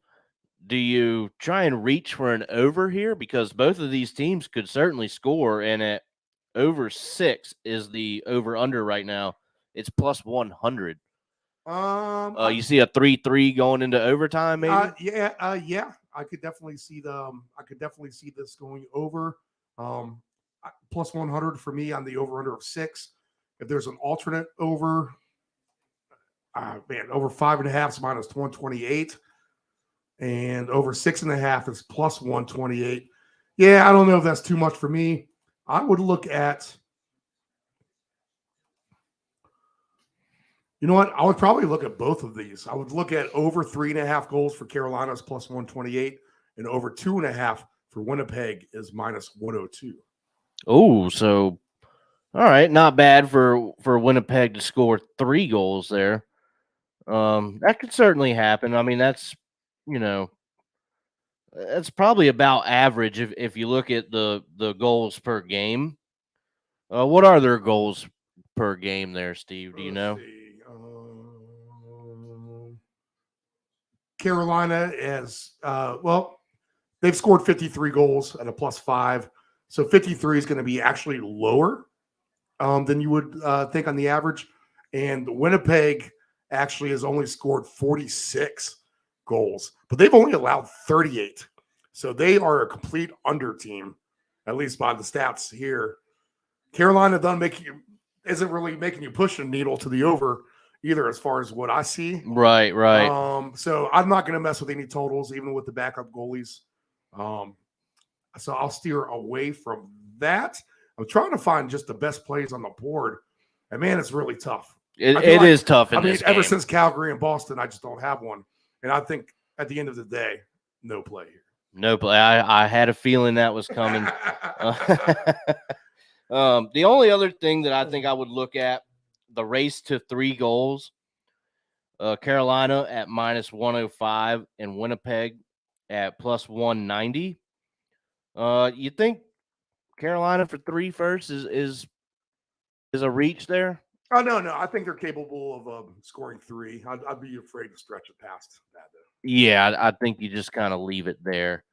do you try and reach for an over here? Because both of these teams could certainly score, and at over 6 is the over under right now. It's plus 100. You see a 3-3 going into overtime, maybe? Yeah. I could definitely see this going over. Plus 100 for me on the over under of 6. If there's an alternate over, over 5.5 is minus 128, and over 6.5 is plus 128. Yeah, I don't know if that's too much for me. I would look at. You know what? I would probably look at both of these. I would look at over 3.5 goals for Carolina's plus 128, and over 2.5 for Winnipeg is minus 102. Oh, so all right, not bad for Winnipeg to score 3 goals there. That could certainly happen. I mean, that's probably about average if you look at the goals per game. What are their goals per game there, Steve? Do you know? Carolina is they've scored 53 goals at a plus 5, so 53 is going to be actually lower than you would think on the average. And Winnipeg actually has only scored 46 goals, but they've only allowed 38, so they are a complete under team, at least by the stats here. Carolina isn't really making you push a needle to the over either, as far as what I see. Right. So I'm not going to mess with any totals, even with the backup goalies. So I'll steer away from that. I'm trying to find just the best plays on the board, and man, it's really tough. It is tough. Ever since Calgary and Boston, I just don't have one, and I think at the end of the day, no play here. No play. I had a feeling that was coming. The only other thing that I think I would look at, the race to 3 goals. Carolina at minus 105 and Winnipeg at plus 190. You think Carolina for 3 first is a reach there? Oh, no. I think they're capable of scoring 3. I'd be afraid to stretch it past that, though. Yeah, I think you just kind of leave it there.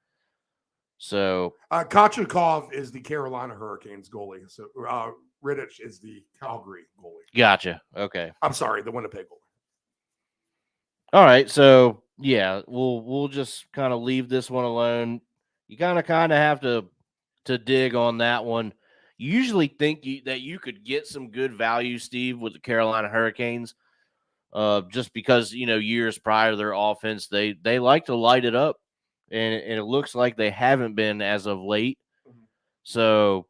So Kochetkov is the Carolina Hurricanes goalie. So Rittich is the Calgary goalie. Gotcha. Okay. I'm sorry, the Winnipeg goalie. All right. So yeah, we'll just kind of leave this one alone. You kind of have to dig on that one. You usually think that you could get some good value, Steve, with the Carolina Hurricanes. just because, years prior to their offense, they like to light it up, and it looks like they haven't been as of late. So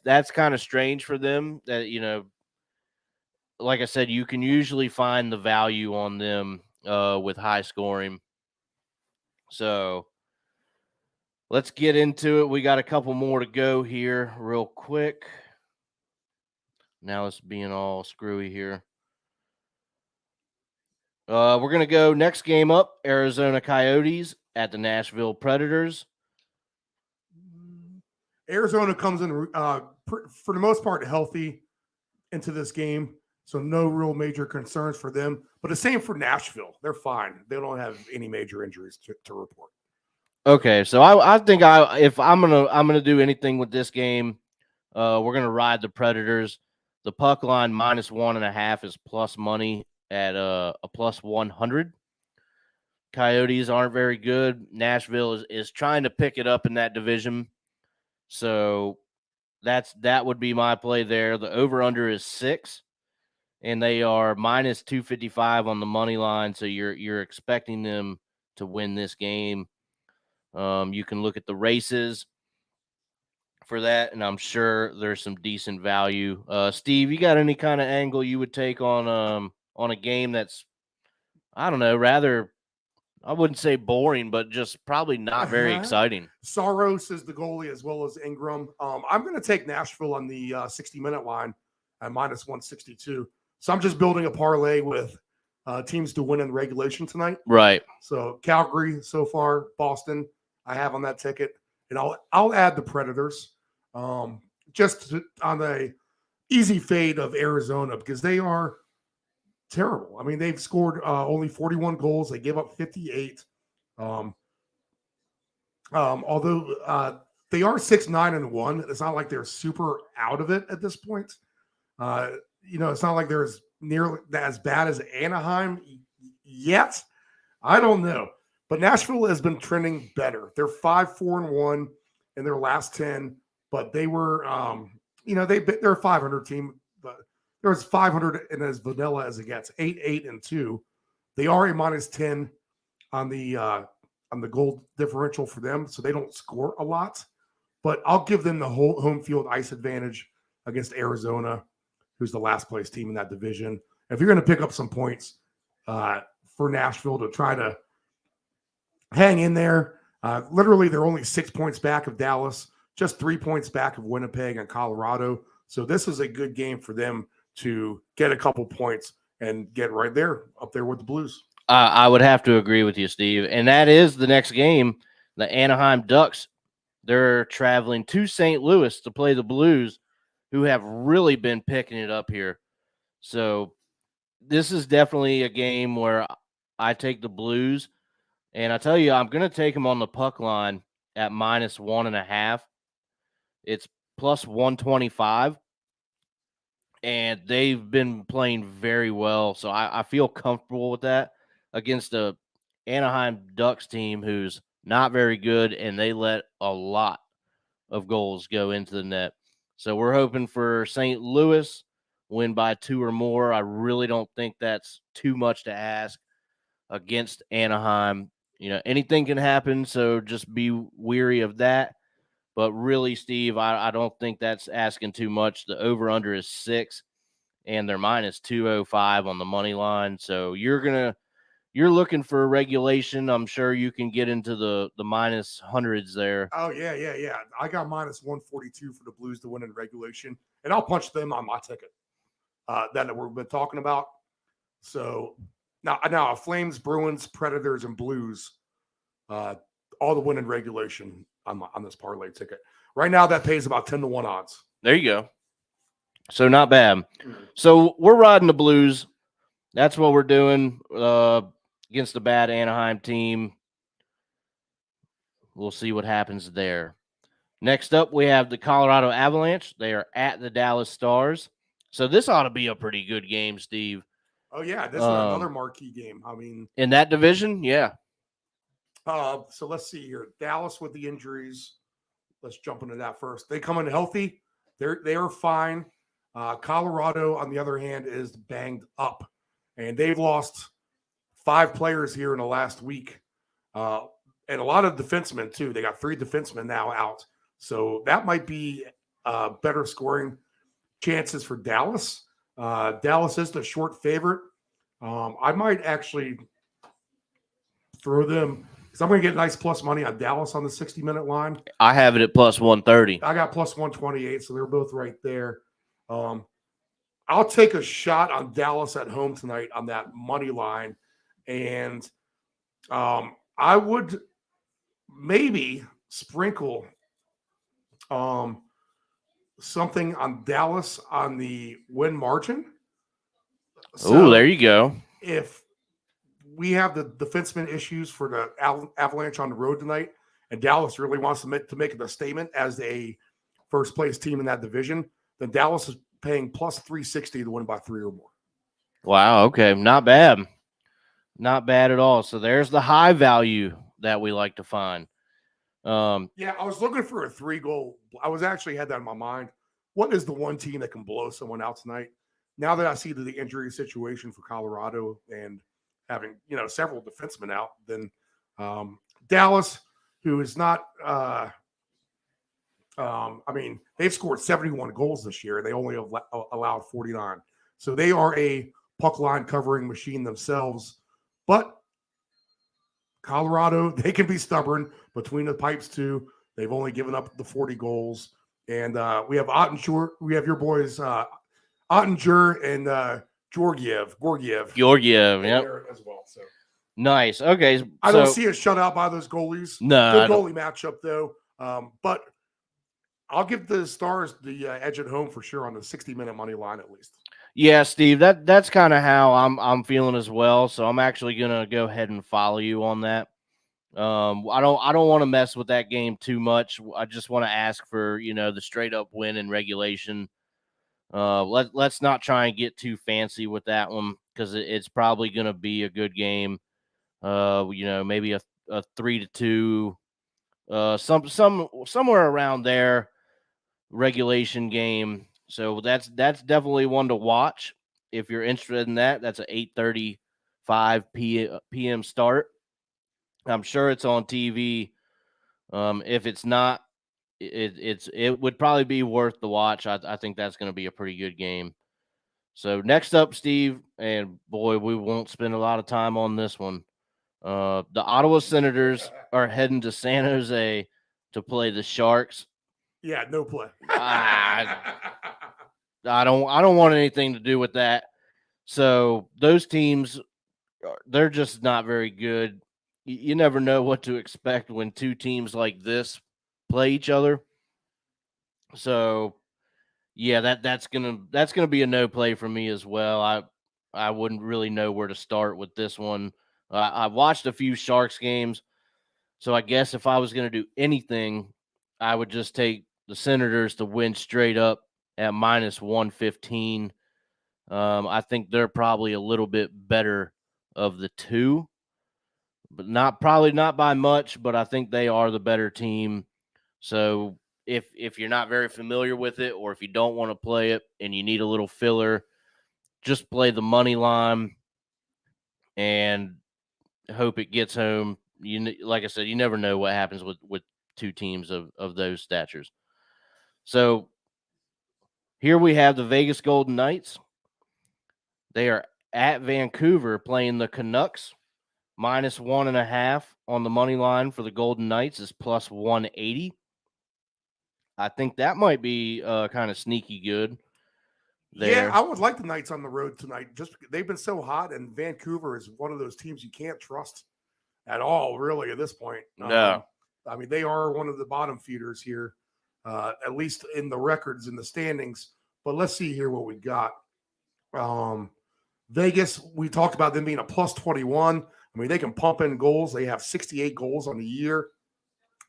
that's kind of strange for them that, like I said, you can usually find the value on them with high scoring. So let's get into it. We got a couple more to go here real quick. Now it's being all screwy here. We're going to go next game up, Arizona Coyotes at the Nashville Predators. Arizona comes in for the most part healthy into this game, so no real major concerns for them. But the same for Nashville; they're fine. They don't have any major injuries to report. Okay, so I think if I'm gonna do anything with this game, we're gonna ride the Predators. The puck line -1.5 is plus money at a plus 100. Coyotes aren't very good. Nashville is trying to pick it up in that division. So that would be my play there. The over-under is 6, and they are -255 on the money line. So you're expecting them to win this game. You can look at the races for that, and I'm sure there's some decent value. Steve, you got any kind of angle you would take on a game that's, I don't know, rather, I wouldn't say boring, but just probably not very exciting? Saros is the goalie as well as Ingram. I'm going to take Nashville on the 60-minute line at -162. So I'm just building a parlay with teams to win in regulation tonight. Right. So Calgary so far, Boston, I have on that ticket, and I'll add the Predators on the easy fade of Arizona because they are terrible. I mean, they've scored only 41 goals. They gave up 58. Although they are 6-9-1, it's not like they're super out of it at this point. It's not like they're nearly as bad as Anaheim yet. I don't know, but Nashville has been trending better. They're 5-4-1 in their last 10, but they were, they're a 500 team. But they're as 500 and as vanilla as it gets. 8-8-2. They are a -10 on the goal differential for them, so they don't score a lot. But I'll give them the whole home field ice advantage against Arizona, who's the last place team in that division. If you're going to pick up some points for Nashville to try to hang in there, literally they're only 6 points back of Dallas, just 3 points back of Winnipeg and Colorado. So this is a good game for them to get a couple points and get right there, up there with the Blues. I would have to agree with you, Steve. And that is the next game. The Anaheim Ducks, they're traveling to St. Louis to play the Blues, who have really been picking it up here. So this is definitely a game where I take the Blues. And I tell you, I'm going to take them on the puck line at -1.5. It's plus 125. And they've been playing very well. So I feel comfortable with that against the Anaheim Ducks team who's not very good, and they let a lot of goals go into the net. So we're hoping for St. Louis win by 2 or more. I really don't think that's too much to ask against Anaheim. Anything can happen, so just be weary of that. But really, Steve, I don't think that's asking too much. The over-under is 6, and they're -205 on the money line. So you're looking for a regulation. I'm sure you can get into the minus hundreds there. Oh, yeah. I got -142 for the Blues to win in regulation, and I'll punch them on my ticket that we've been talking about. So now Flames, Bruins, Predators, and Blues, all the win in regulation on this parlay ticket. Right now, that pays about 10-1 odds. There you go. So not bad. So we're riding the Blues. That's what we're doing against the bad Anaheim team. We'll see what happens there. Next up, we have the Colorado Avalanche. They are at the Dallas Stars. So this ought to be a pretty good game, Steve. Oh, yeah. This is another marquee game. I mean, in that division, yeah. So let's see here. Dallas with the injuries. Let's jump into that first. They come in healthy. They are fine. Colorado, on the other hand, is banged up. and they've lost 5 players here in the last week, and a lot of defensemen too. They got 3 defensemen now out, so that might be better scoring chances for Dallas. Dallas is the short favorite. I might actually throw them because I'm going to get nice plus money on Dallas on the 60-minute line. I have it at plus 130. I got plus 128, so they're both right there. I'll take a shot on Dallas at home tonight on that money line, and I would maybe sprinkle something on Dallas on the win margin. Oh, there you go. If we have the defenseman issues for the Avalanche on the road tonight, and Dallas really wants to make a statement as a first place team in that division, then Dallas is paying plus 360 to win by 3 or more. Wow. Okay. Not bad. Not bad at all. So there's the high value that we like to find. Yeah, I was looking for a 3-goal. I was actually had that in my mind. What is the one team that can blow someone out tonight? Now that I see the injury situation for Colorado and having, several defensemen out, then Dallas, who is not they've scored 71 goals this year. They only have allowed 49. So they are a puck line covering machine themselves. But Colorado, they can be stubborn between the pipes too. They've only given up the 40 goals. And we have Ottinger. We have your boys, Ottinger and Georgiev. Yep. As well. So nice. Okay. I don't see a shutout by those goalies. No. Good goalie matchup though. But I'll give the Stars the edge at home for sure on the 60-minute money line at least. Yeah, Steve, that's kind of how I'm feeling as well. So I'm actually gonna go ahead and follow you on that. I don't want to mess with that game too much. I just want to ask for the straight up win in regulation. Let's not try and get too fancy with that one because it's probably gonna be a good game. Maybe a 3-2, somewhere around there, regulation game. So that's definitely one to watch if you're interested in that. That's an 8:35 p.m. start. I'm sure it's on TV. If it's not, it would probably be worth the watch. I think that's going to be a pretty good game. So next up, Steve, and boy, we won't spend a lot of time on this one. The Ottawa Senators are heading to San Jose to play the Sharks. Yeah, no play. I don't want anything to do with that. So those teams, they're just not very good. You never know what to expect when 2 teams like this play each other. So yeah, that's gonna be a no play for me as well. I wouldn't really know where to start with this one. I've watched a few Sharks games, so I guess if I was gonna do anything, I would just take the Senators to win straight up at minus 115. I think they're probably a little bit better of the 2, but probably not by much, but I think they are the better team. So if you're not very familiar with it, or if you don't want to play it and you need a little filler, just play the money line and hope it gets home. Like I said, you never know what happens with 2 teams of those statures. So here we have the Vegas Golden Knights. They are at Vancouver playing the Canucks. Minus 1.5 on the money line for the Golden Knights is plus 180. I think that might be kind of sneaky good there. Yeah, I would like the Knights on the road tonight. Just they've been so hot, and Vancouver is one of those teams you can't trust at all, really, at this point. No. They are one of the bottom feeders here, at least in the records and the standings. But let's see here what we got. Vegas, we talked about them being a plus 21. They can pump in goals. They have 68 goals on the year.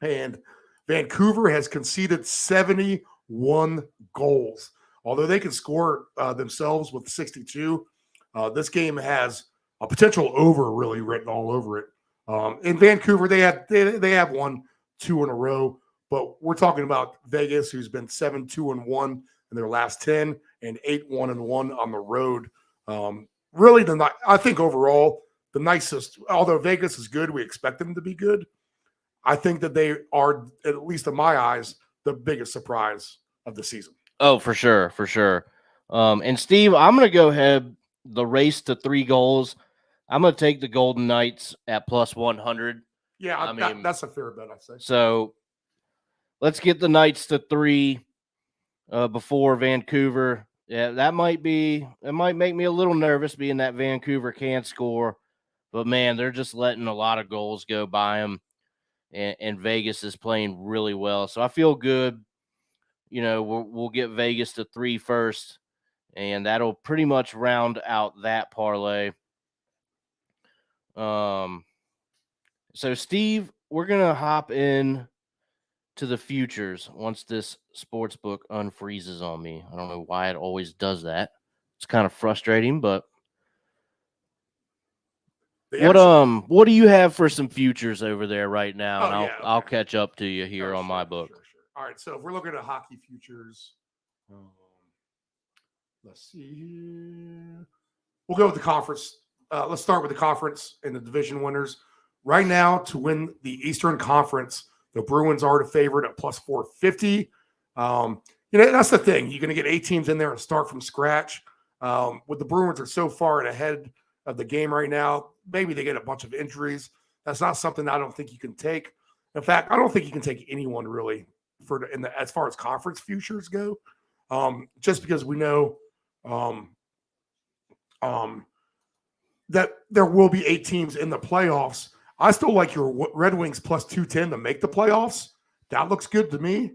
And Vancouver has conceded 71 goals. Although they can score themselves with 62, this game has a potential over really written all over it. In Vancouver, they have won 2 in a row, but we're talking about Vegas, who's been 7-2-1 in their last 10 and 8-1-1 on the road. really I think overall the nicest, although Vegas is good, we expect them to be good. I think that they are, at least in my eyes, the biggest surprise of the season. Oh, for sure, for sure. And Steve, I'm going to go ahead the race to 3 goals. I'm going to take the Golden Knights at plus 100. Yeah, I mean, that's a fair bet, I'd say. So let's get the Knights to 3 before Vancouver. Yeah, it might make me a little nervous being that Vancouver can't score. But, man, they're just letting a lot of goals go by them. And Vegas is playing really well. So I feel good. You know, we'll get Vegas to 3 first, and that'll pretty much round out that parlay. So Steve, we're gonna hop in to the futures once this sports book unfreezes on me. I don't know why it always does that. It's kind of frustrating, but what do you have for some futures over there right now? And I'll catch up to you here on my book. Sure. All right, so if we're looking at hockey futures, let's see here. We'll go with the conference. Let's start with the conference and the division winners. Right now, to win the Eastern Conference, the Bruins are the favorite at plus 450. That's the thing. You're going to get 8 teams in there and start from scratch. With the Bruins are so far ahead of the game right now, maybe they get a bunch of injuries. That's not something I don't think you can take. In fact, I don't think you can take anyone really as far as conference futures go, just because we know that there will be 8 teams in the playoffs. I still like your Red Wings plus 210 to make the playoffs. That looks good to me.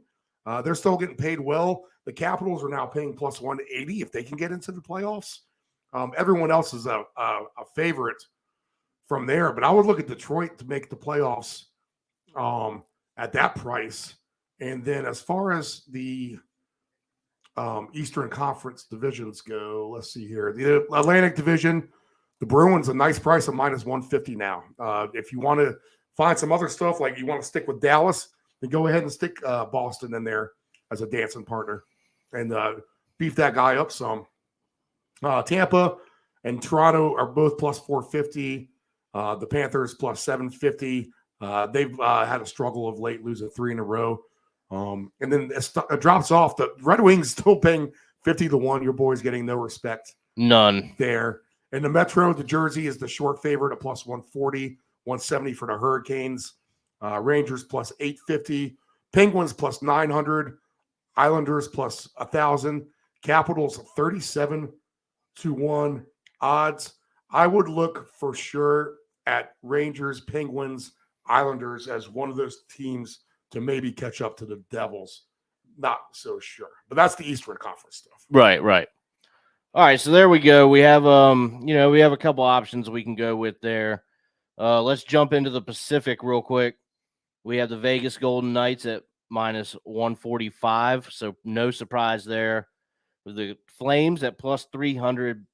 They're still getting paid well. The Capitals are now paying plus 180 if they can get into the playoffs. Everyone else is a favorite from there, but I would look at Detroit to make the playoffs at that price. And then as far as the Eastern Conference divisions go, let's see here. The Atlantic Division, the Bruins, a nice price of minus 150 now. If you want to find some other stuff, like you want to stick with Dallas, then go ahead and stick Boston in there as a dancing partner and beef that guy up some. Tampa and Toronto are both plus 450. The Panthers plus 750. They've had a struggle of late, losing 3 in a row. And then it drops off. The Red Wings still paying 50-1. Your boy's getting no respect. None. There. And the Metro, the Jersey is the short favorite at plus 140, 170 for the Hurricanes. Rangers plus 850. Penguins plus 900. Islanders plus 1,000. Capitals 37-1 odds. I would look for sure at Rangers, Penguins, Islanders as one of those teams to maybe catch up to the Devils. Not so sure. But that's the Eastern Conference stuff. Right. All right, so there we go. We have we have a couple options we can go with there. Let's jump into the Pacific real quick. We have the Vegas Golden Knights at minus 145, so no surprise there. The Flames at plus 300,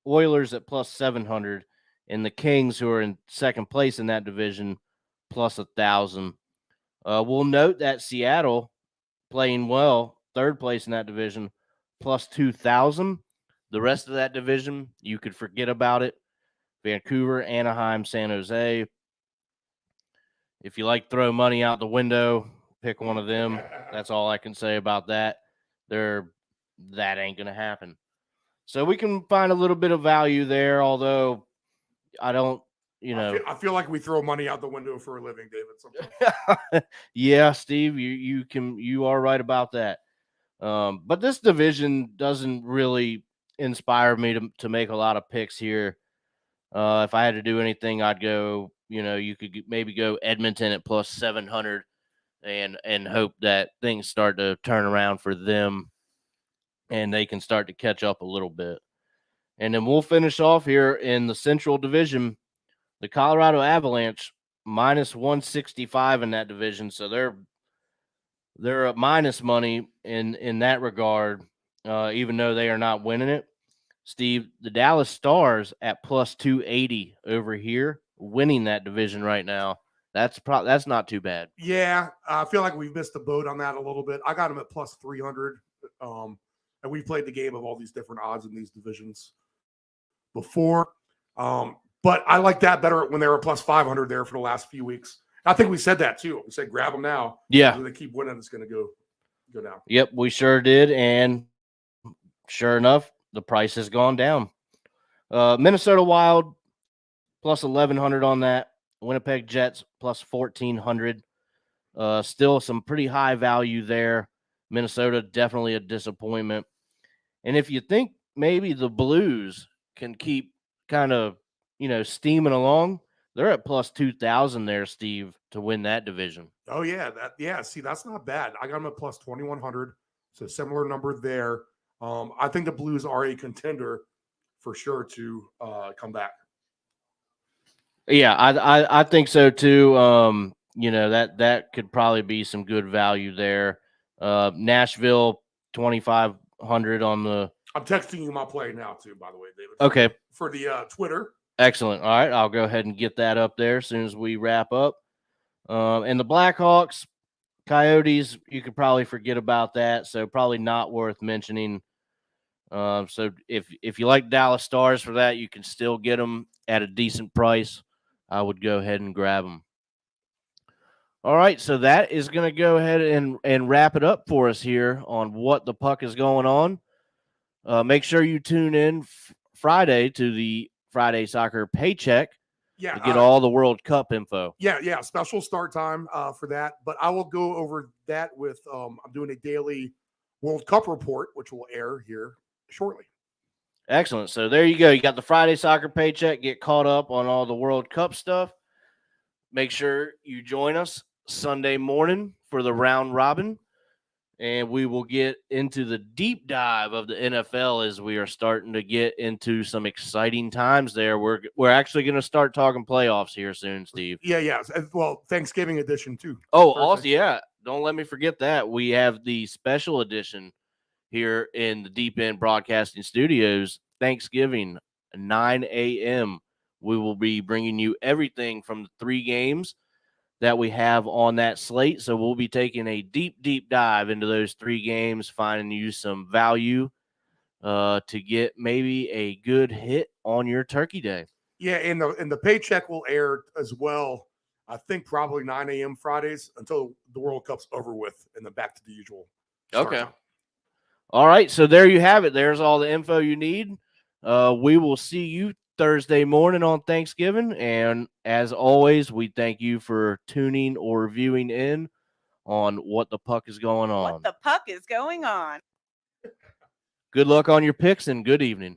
Oilers at plus 700, and the Kings, who are in second place in that division, plus 1,000. We'll note that Seattle playing well, third place in that division, plus 2,000. The rest of that division, you could forget about it. Vancouver, Anaheim, San Jose. If you like throw money out the window, pick one of them. That's all I can say about that. That ain't going to happen. So we can find a little bit of value there, although I don't, I feel like we throw money out the window for a living, David. Sometimes. Yeah, Steve, you are right about that. But this division doesn't really inspire me to make a lot of picks here. If I had to do anything, I'd go, you could maybe go Edmonton at plus 700 and hope that things start to turn around for them and they can start to catch up a little bit. And then we'll finish off here in the Central Division. The Colorado Avalanche minus 165 in that division, so they're at minus money in that regard, even though they are not winning it. Steve, the Dallas Stars at plus 280 over here, winning that division right now. That's not too bad. Yeah, I feel like we've missed the boat on that a little bit. I got them at plus 300, and we played the game of all these different odds in these divisions. before. But I like that better when they were plus 500 there for the last few weeks. I think we said that too. We said grab them now. Yeah. When they keep winning, it's going to go down. Yep, we sure did. And sure enough, the price has gone down. Minnesota Wild plus 1,100 on that. Winnipeg Jets plus 1,400. Still some pretty high value there. Minnesota definitely a disappointment. And if you think maybe the Blues can keep kind of, steaming along, they're at plus 2,000 there, Steve, to win that division. Oh, yeah. See, that's not bad. I got them at plus 2,100. So similar number there. I think the Blues are a contender for sure to come back. Yeah, I think so too. That could probably be some good value there. Nashville 2,500 on the. I'm texting you my play now too, by the way, David. Okay. For the Twitter. Excellent. All right, I'll go ahead and get that up there as soon as we wrap up. And the Blackhawks, Coyotes, you could probably forget about that. So probably not worth mentioning. So if you like Dallas Stars for that, you can still get them at a decent price. I would go ahead and grab them. All right, so that is going to go ahead and wrap it up for us here on What the Puck is Going On. Make sure you tune in Friday to the Friday Soccer Paycheck to get all the World Cup info. Yeah, special start time for that. But I will go over that with I'm doing a daily World Cup report, which will air here shortly. Excellent. So there you go. You got the Friday Soccer Paycheck. Get caught up on all the World Cup stuff. Make sure you join us Sunday morning for the round robin. And we will get into the deep dive of the NFL as we are starting to get into some exciting times there. We're actually going to start talking playoffs here soon, Steve. Yeah. Well, Thanksgiving edition too. Oh, also, yeah. Don't let me forget that. We have the special edition here in the Deep End Broadcasting Studios. Thanksgiving, 9 a.m. We will be bringing you everything from the 3 games that we have on that slate. So we'll be taking a deep dive into those 3 games, finding you some value to get maybe a good hit on your turkey day. Yeah, and the paycheck will air as well. I think probably 9 a.m. Fridays until the World Cup's over with, and then back to the usual. Okay. Time. All right. So there you have it. There's all the info you need. We will see you Thursday morning on Thanksgiving. And as always, we thank you for tuning or viewing in on What the Puck is Going On. What the puck is going on? Good luck on your picks and good evening.